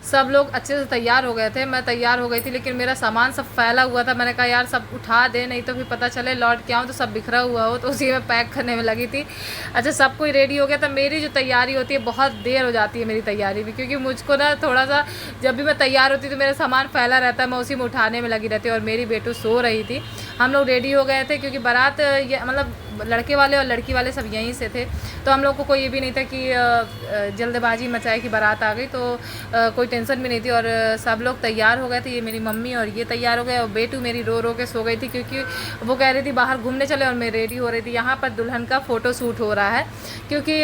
सब लोग अच्छे से तैयार हो गए थे, मैं तैयार हो गई थी, लेकिन मेरा सामान सब फैला हुआ था। मैंने कहा यार सब उठा दे, नहीं तो फिर पता चले लौट के आऊँ तो सब बिखरा हुआ हो, तो उसी में पैक करने में लगी थी। अच्छा, सब कोई रेडी हो गया था। मेरी जो तैयारी होती है, बहुत देर हो जाती है मेरी तैयारी में, क्योंकि मुझको ना थोड़ा सा, जब भी मैं तैयार होती तो मेरा सामान फैला रहता है, मैं उसी में उठाने में लगी रहती। और मेरी बेटू सो रही थी। हम लोग रेडी हो गए थे, क्योंकि बारात मतलब लड़के वाले और लड़की वाले सब यहीं से थे, तो हम लोग को कोई ये भी नहीं था कि जल्दबाजी मचाए कि बारात आ गई, तो कोई टेंशन भी नहीं थी। और सब लोग तैयार हो गए थे। ये मेरी मम्मी और ये तैयार हो गए, और बेटू मेरी रो रो के सो गई थी, क्योंकि वो कह रही थी बाहर घूमने चले, और मैं रेडी हो रही थी। यहाँ पर दुल्हन का फ़ोटो शूट हो रहा है, क्योंकि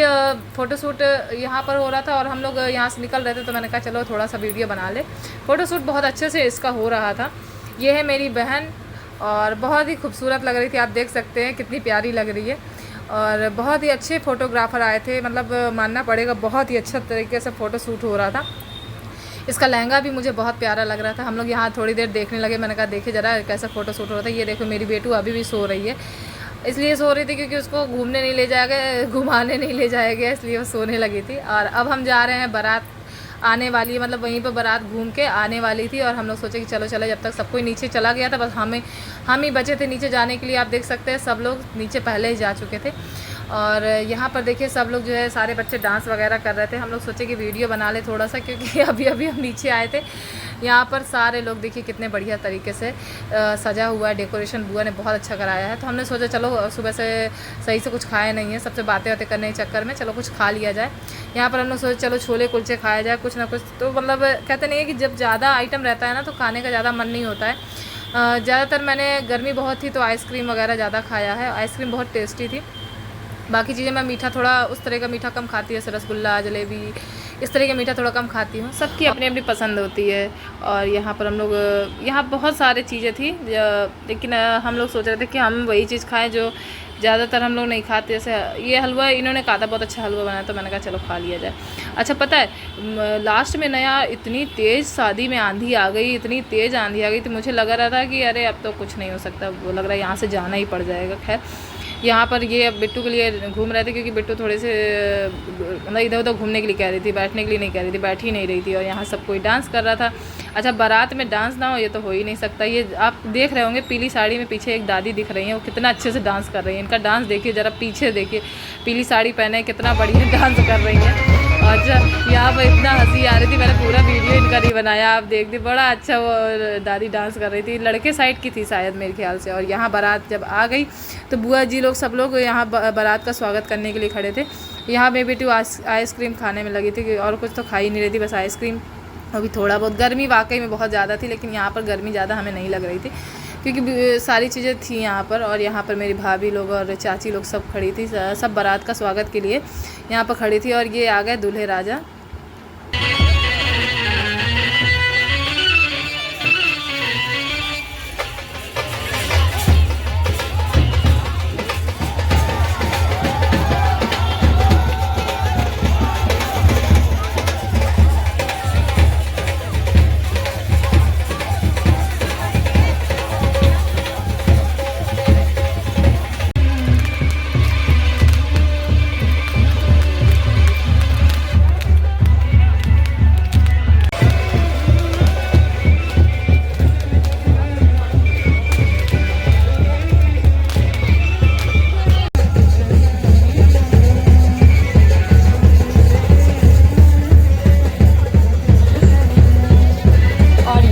फ़ोटो शूट यहाँ पर हो रहा था, और हम लोग यहाँ से निकल रहे थे, तो मैंने कहा चलो थोड़ा सा वीडियो बना ले। फ़ोटो शूट बहुत अच्छे से इसका हो रहा था। ये है मेरी बहन, और बहुत ही खूबसूरत लग रही थी, आप देख सकते हैं कितनी प्यारी लग रही है। और बहुत ही अच्छे फ़ोटोग्राफ़र आए थे, मतलब मानना पड़ेगा, बहुत ही अच्छा तरीके से फ़ोटो शूट हो रहा था। इसका लहंगा भी मुझे बहुत प्यारा लग रहा था। हम लोग यहाँ थोड़ी देर देखने लगे, मैंने कहा देखे ज़रा कैसा फ़ोटो शूट हो रहा था। ये देखो मेरी बेटू अभी भी सो रही है, इसलिए सो रही थी क्योंकि उसको घूमने नहीं ले जाया गया, घुमाने नहीं ले जाया गया, इसलिए वो सोने लगी थी। और अब हम जा रहे हैं, बारात आने वाली है, मतलब वहीं पर बारात घूम के आने वाली थी, और हम लोग सोचे कि चलो चलो, जब तक सब कोई नीचे चला गया था, बस हम ही बचे थे नीचे जाने के लिए। आप देख सकते हैं सब लोग नीचे पहले ही जा चुके थे। और यहाँ पर देखिए सब लोग जो है, सारे बच्चे डांस वगैरह कर रहे थे। हम लोग सोचे कि वीडियो बना ले थोड़ा सा, क्योंकि अभी अभी हम नीचे आए थे। यहाँ पर सारे लोग देखिए कितने बढ़िया तरीके से सजा हुआ है, डेकोरेशन बुआ ने बहुत अच्छा कराया है। तो हमने सोचा चलो, सुबह से सही से कुछ खाए नहीं है, सबसे बातें बातें करने के चक्कर में चलो कुछ खा लिया जाए। यहाँ पर हम लोग सोचे चलो छोले कुलचे खाया जाए, कुछ ना कुछ। तो मतलब कहते नहीं है कि जब ज़्यादा आइटम रहता है ना, तो खाने का ज़्यादा मन नहीं होता है। ज़्यादातर मैंने, गर्मी बहुत थी तो आइसक्रीम वगैरह ज़्यादा खाया है, आइसक्रीम बहुत टेस्टी थी। बाकी चीज़ें मैं मीठा थोड़ा उस तरह का मीठा कम खाती है, जैसे रसगुल्ला, जलेबी, इस तरह का मीठा थोड़ा कम खाती हूँ। सबकी अपनी अपनी पसंद होती है। और यहाँ पर हम लोग, यहाँ बहुत सारी चीज़ें थी, लेकिन हम लोग सोच रहे थे कि हम वही चीज़ खाएं जो ज़्यादातर हम लोग नहीं खाते। जैसे ये हलवा इन्होंने कहा था, बहुत अच्छा हलवा बनाया, तो मैंने कहा चलो खा लिया जाए। अच्छा, पता है लास्ट में नया इतनी तेज़ शादी में आंधी आ गई, इतनी तेज़ आंधी आ गई, तो मुझे लग रहा था कि अरे अब तो कुछ नहीं हो सकता, वो लग रहा है यहाँ से जाना ही पड़ जाएगा। खैर, यहाँ पर ये बिट्टू के लिए घूम रहे थे, क्योंकि बिट्टू थोड़े से मतलब इधर उधर घूमने के लिए कह रही थी, बैठने के लिए नहीं कह रही थी, बैठ ही नहीं रही थी। और यहाँ सब कोई डांस कर रहा था। अच्छा, बारात में डांस ना हो ये तो हो ही नहीं सकता। ये आप देख रहे होंगे पीली साड़ी में पीछे एक दादी दिख रही हैं, वो कितना अच्छे से डांस कर रही हैं। इनका डांस देखिए ज़रा, पीछे देखिए, पीली साड़ी पहने कितना बढ़िया डांस कर रही हैं। और यहाँ पर इतना हंसी आ रही थी, मैंने पूरा वीडियो इनका नहीं बनाया, आप देख दी, बड़ा अच्छा वो दादी डांस कर रही थी। लड़के साइड की थी शायद मेरे ख्याल से। और यहाँ बारात जब आ गई तो बुआ जी लोग सब लोग यहाँ बारात का स्वागत करने के लिए खड़े थे। यहाँ मेरी बेटी आइसक्रीम खाने में लगी थी, और कुछ तो खा ही नहीं रही थी, बस आइसक्रीम। अभी थोड़ा बहुत, गर्मी वाकई में बहुत ज़्यादा थी, लेकिन यहाँ पर गर्मी ज़्यादा हमें नहीं लग रही थी, क्योंकि सारी चीज़ें थी यहाँ पर। और यहाँ पर मेरी भाभी लोग और चाची लोग सब खड़ी थी, सब बारात का स्वागत के लिए यहाँ पर खड़ी थी। और ये आ गए दूल्हे राजा।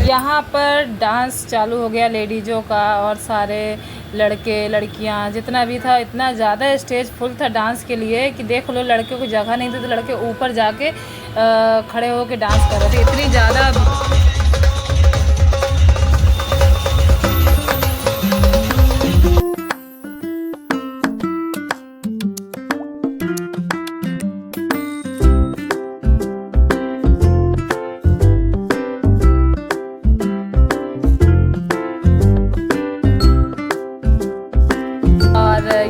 यहाँ पर डांस चालू हो गया लेडीज़ों का, और सारे लड़के लड़कियाँ जितना भी था, इतना ज़्यादा स्टेज फुल था डांस के लिए कि देख लो, लड़कियों को जगह नहीं थी, तो लड़के ऊपर जाके खड़े होकर डांस कर रहे थे, इतनी ज़्यादा।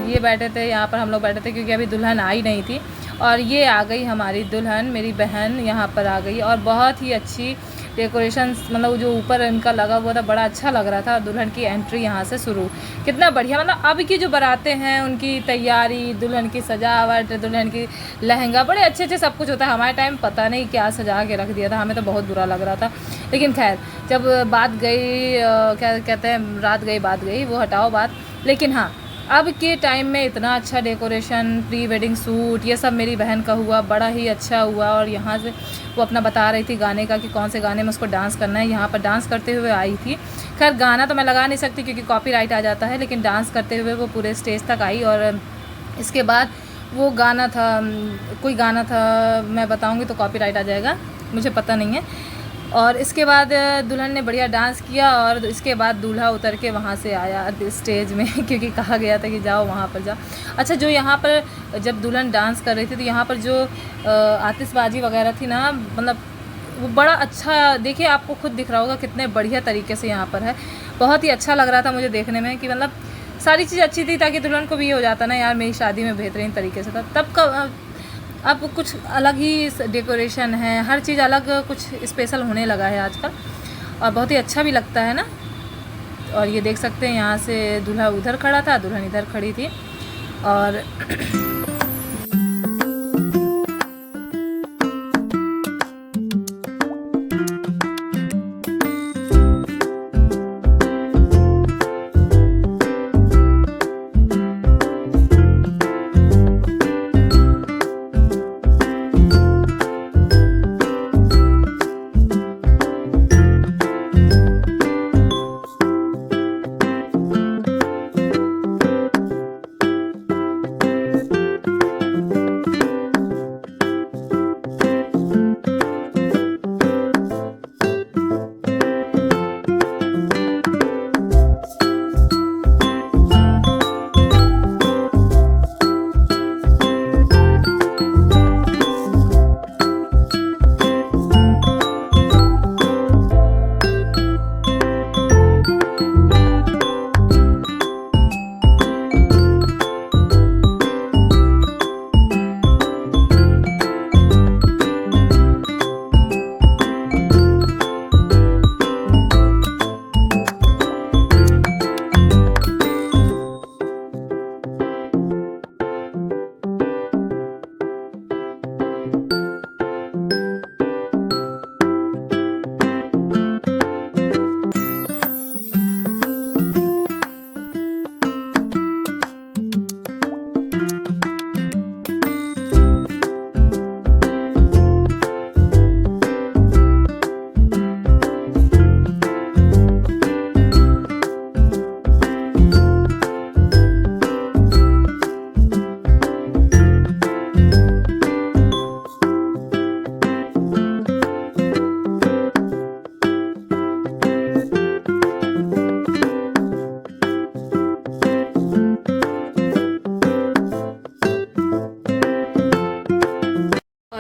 ये बैठे थे, यहाँ पर हम लोग बैठे थे, क्योंकि अभी दुल्हन आई नहीं थी। और ये आ गई हमारी दुल्हन, मेरी बहन यहाँ पर आ गई, और बहुत ही अच्छी डेकोरेशन मतलब जो ऊपर इनका लगा हुआ था बड़ा अच्छा लग रहा था। दुल्हन की एंट्री यहाँ से शुरू, कितना बढ़िया, मतलब अब की जो बारातें हैं उनकी तैयारी, दुल्हन की सजावट, दुल्हन की लहंगा, बड़े अच्छे अच्छे सब कुछ होता है। हमारे टाइम पता नहीं क्या सजा के रख दिया था, हमें तो बहुत बुरा लग रहा था। लेकिन खैर जब बात गई, क्या कहते हैं, रात गई बात गई, वो हटाओ बात। लेकिन हाँ, अब के टाइम में इतना अच्छा डेकोरेशन, प्री वेडिंग सूट, ये सब मेरी बहन का हुआ, बड़ा ही अच्छा हुआ। और यहाँ से वो अपना बता रही थी गाने का कि कौन से गाने में उसको डांस करना है। यहाँ पर डांस करते हुए आई थी। खैर गाना तो मैं लगा नहीं सकती क्योंकि कॉपीराइट आ जाता है, लेकिन डांस करते हुए वो पूरे स्टेज तक आई। और इसके बाद वो गाना था, कोई गाना था, मैं बताऊँगी तो कॉपीराइट आ जाएगा, मुझे पता नहीं है। और इसके बाद दुल्हन ने बढ़िया डांस किया और इसके बाद दूल्हा उतर के वहाँ से आया स्टेज में क्योंकि कहा गया था कि जाओ वहाँ पर जाओ। अच्छा, जो यहाँ पर जब दुल्हन डांस कर रही थी तो यहाँ पर जो आतिशबाजी वगैरह थी ना, मतलब वो बड़ा अच्छा, देखिए आपको खुद दिख रहा होगा कितने बढ़िया तरीके से यहाँ पर है। बहुत ही अच्छा लग रहा था मुझे देखने में कि मतलब सारी चीज़ अच्छी थी, ताकि दुल्हन को भी ये हो जाता ना यार मेरी शादी में बेहतरीन तरीके से था। तब का अब कुछ अलग ही डेकोरेशन है, हर चीज़ अलग, कुछ स्पेशल होने लगा है आजकल और बहुत ही अच्छा भी लगता है ना। और ये देख सकते हैं यहाँ से दूल्हा उधर खड़ा था, दुल्हन इधर खड़ी थी। और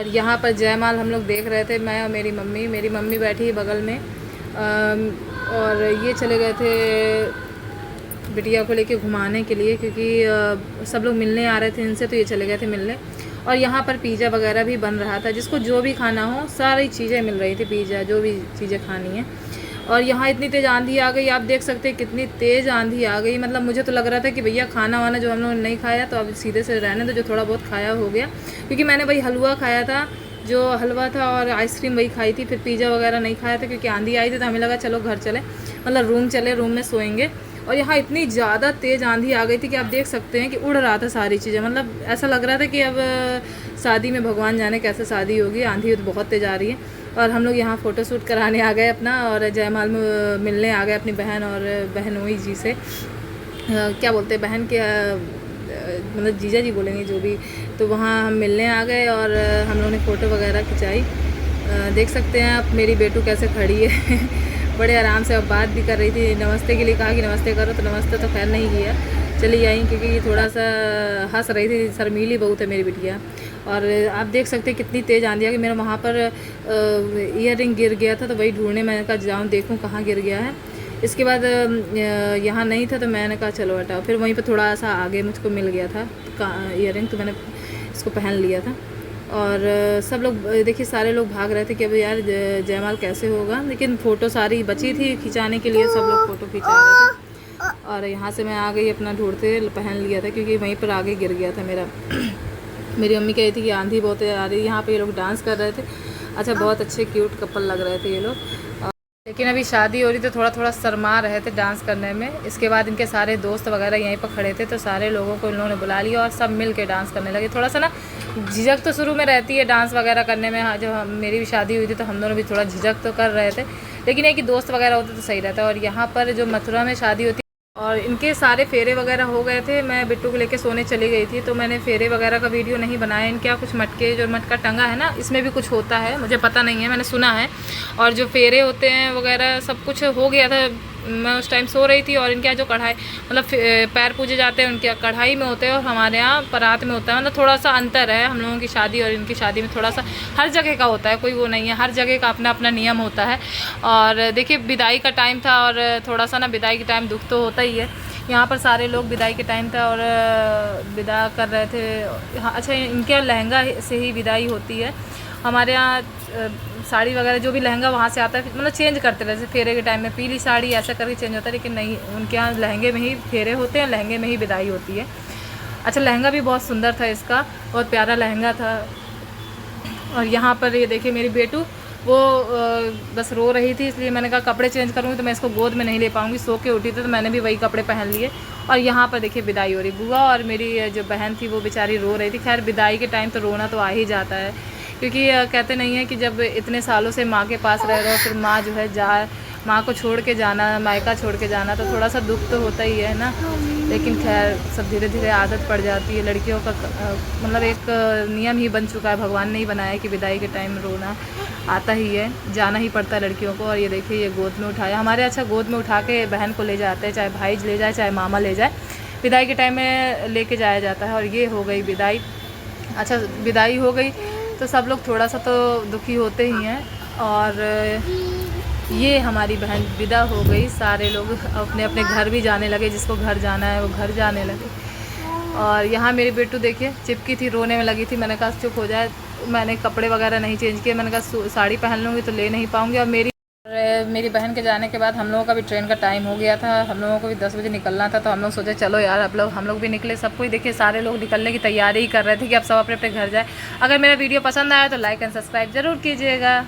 यहाँ पर जयमाल हम लोग देख रहे थे, मैं और मेरी मम्मी बैठी बगल में। और ये चले गए थे बिटिया को लेके घुमाने के लिए, क्योंकि सब लोग मिलने आ रहे थे इनसे, तो ये चले गए थे मिलने। और यहाँ पर पिज़्ज़ा वगैरह भी बन रहा था, जिसको जो भी खाना हो सारी चीज़ें मिल रही थी, पिज़्ज़ा जो भी चीज़ें खानी है। और यहाँ इतनी तेज़ आंधी आ गई, आप देख सकते हैं कितनी तेज़ आंधी आ गई। मतलब मुझे तो लग रहा था कि भैया खाना वाना जो हम लोगों ने नहीं खाया तो अब सीधे से रहने दो, जो थोड़ा बहुत खाया हो गया। क्योंकि मैंने भाई हलवा खाया था, जो हलवा था, और आइसक्रीम वही खाई थी। फिर पिज़्ज़ा वगैरह नहीं खाया था क्योंकि आंधी आई थी, तो हमें लगा चलो घर चले, मतलब रूम चले, रूम में सोएंगे। और यहाँ इतनी ज़्यादा तेज़ आंधी आ गई थी कि आप देख सकते हैं कि उड़ रहा था सारी चीज़ें। मतलब ऐसा लग रहा था कि अब शादी में भगवान जाने कैसे शादी होगी, आंधी तो बहुत तेज़ आ रही है। और हम लोग यहाँ फ़ोटो शूट कराने आ गए अपना, और जयमाल में मिलने आ गए अपनी बहन और बहनोई जी से। क्या बोलते हैं बहन के, मतलब जीजा जी बोलेंगे जो भी। तो वहाँ हम मिलने आ गए और हम लोगों ने फ़ोटो वगैरह खिंचाई। देख सकते हैं आप मेरी बेटू कैसे खड़ी है बड़े आराम से। अब बात भी कर रही थी, नमस्ते के लिए कहा कि नमस्ते करो, तो नमस्ते तो खैर नहीं किया, चली आई, क्योंकि थोड़ा सा हंस रही थी, शर्मीली बहुत है मेरी बिटिया। और आप देख सकते हैं कितनी तेज़ आंधी आ गई। मेरा वहाँ पर ईयर रिंग गिर गया था, तो वही ढूंढने मैंने कहा जाऊँ देखूँ कहाँ गिर गया है। इसके बाद यहाँ नहीं था, तो मैंने कहा चलो हटाओ। फिर वहीं पर थोड़ा सा आगे मुझको मिल गया था ईयर रिंग, तो मैंने इसको पहन लिया था। और सब लोग देखिए सारे लोग भाग रहे थे कि अब यार जयमाल कैसे होगा, लेकिन फ़ोटो सारी बची थी खिंचाने के लिए, सब लोग फ़ोटो खिंचा रहे थे। और यहाँ से मैं आ गई अपना ढूंढते, पहन लिया था क्योंकि वहीं पर आगे गिर गया था मेरा। मेरी मम्मी कही थी कि आंधी बहुत आ रही है। यहाँ पे ये लोग डांस कर रहे थे। अच्छा, बहुत अच्छे क्यूट कपल लग रहे थे ये लोग। लेकिन अभी शादी हो रही तो थोड़ा थोड़ा शर्मा रहे थे डांस करने में। इसके बाद इनके सारे दोस्त वगैरह यहीं पर खड़े थे तो सारे लोगों को इन लोगों ने बुला लिया और सब मिल के डांस करने लगे। थोड़ा सा ना झिझक तो शुरू में रहती है डांस वगैरह करने में। हाँ, जब मेरी भी शादी हुई थी तो हम दोनों भी थोड़ा झिझक तो कर रहे थे, लेकिन एक कि दोस्त वगैरह होते तो सही रहता। और यहाँ पर जो मथुरा में शादी होती और इनके सारे फेरे वगैरह हो गए थे। मैं बिट्टू को लेके सोने चली गई थी तो मैंने फेरे वगैरह का वीडियो नहीं बनाया। इनके कुछ मटके, जो मटका टंगा है ना, इसमें भी कुछ होता है, मुझे पता नहीं है, मैंने सुना है। और जो फेरे होते हैं वगैरह सब कुछ हो गया था। मैं उस टाइम सो रही थी। और इनके यहाँ जो कढ़ाई, मतलब पैर पूजे जाते हैं उनके यहाँ कढ़ाई में होते हैं और हमारे यहाँ परात में होता है। मतलब थोड़ा सा अंतर है हम लोगों की शादी और इनकी शादी में, थोड़ा सा हर जगह का होता है, कोई वो नहीं है, हर जगह का अपना अपना नियम होता है। और देखिए विदाई का टाइम था और थोड़ा सा ना विदाई के टाइम दुख तो होता ही है। यहाँ पर सारे लोग विदाई के टाइम था और विदा कर रहे थे। हाँ, अच्छा, इनके लहंगा से ही विदाई होती है। हमारे यहाँ साड़ी वगैरह जो भी लहंगा वहाँ से आता है, मतलब चेंज करते रहते। फेरे के टाइम में पीली साड़ी ऐसा करके चेंज होता है, लेकिन नहीं, उनके यहाँ लहंगे में ही फेरे होते हैं, लहंगे में ही विदाई होती है। अच्छा, लहंगा भी बहुत सुंदर था इसका, बहुत प्यारा लहंगा था। और यहाँ पर ये देखिए मेरी बेटू, वो बस रो रही थी, इसलिए मैंने कहा कपड़े चेंज करूँगी तो मैं इसको गोद में नहीं ले पाऊँगी। सो के उठी थी तो मैंने भी वही कपड़े पहन लिए। और यहाँ पर देखिए विदाई हो रही। बुआ और मेरी जो बहन थी वो बेचारी रो रही थी। खैर विदाई के टाइम तो रोना तो आ ही जाता है, क्योंकि कहते नहीं है कि जब इतने सालों से माँ के पास रह रहे हो, फिर माँ जो है माँ को छोड़ के जाना, मायका छोड़ के जाना, तो थोड़ा सा दुख तो होता ही है ना। लेकिन खैर सब धीरे धीरे आदत पड़ जाती है। लड़कियों का मतलब एक नियम ही बन चुका है, भगवान ने ही बनाया कि विदाई के टाइम रोना आता ही है, जाना ही पड़ता है लड़कियों को। और ये देखिए ये गोद में उठाया हमारे। अच्छा, गोद में उठा के बहन को ले जाते हैं, चाहे भाई ले जाए चाहे मामा ले जाए, विदाई के टाइम में लेके जाया जाता है। और ये हो गई विदाई। अच्छा, विदाई हो गई तो सब लोग थोड़ा सा तो दुखी होते ही हैं। और ये हमारी बहन विदा हो गई। सारे लोग अपने अपने घर भी जाने लगे, जिसको घर जाना है वो घर जाने लगे। और यहाँ मेरी बेटू देखिए चिपकी थी, रोने में लगी थी। मैंने कहा चुप हो जाए। मैंने कपड़े वगैरह नहीं चेंज किए, मैंने कहा साड़ी पहन लूँगी तो ले नहीं पाऊँगी। और मेरी बहन के जाने के बाद हम लोगों का भी ट्रेन का टाइम हो गया था। हम लोगों को भी 10 बजे निकलना था, तो हम लोग सोचे चलो यार हम लोग भी निकले। सबको ही देखिए सारे लोग निकलने की तैयारी ही कर रहे थे कि अब सब अपने अपने घर जाए। अगर मेरा वीडियो पसंद आया तो लाइक एंड सब्सक्राइब ज़रूर कीजिएगा।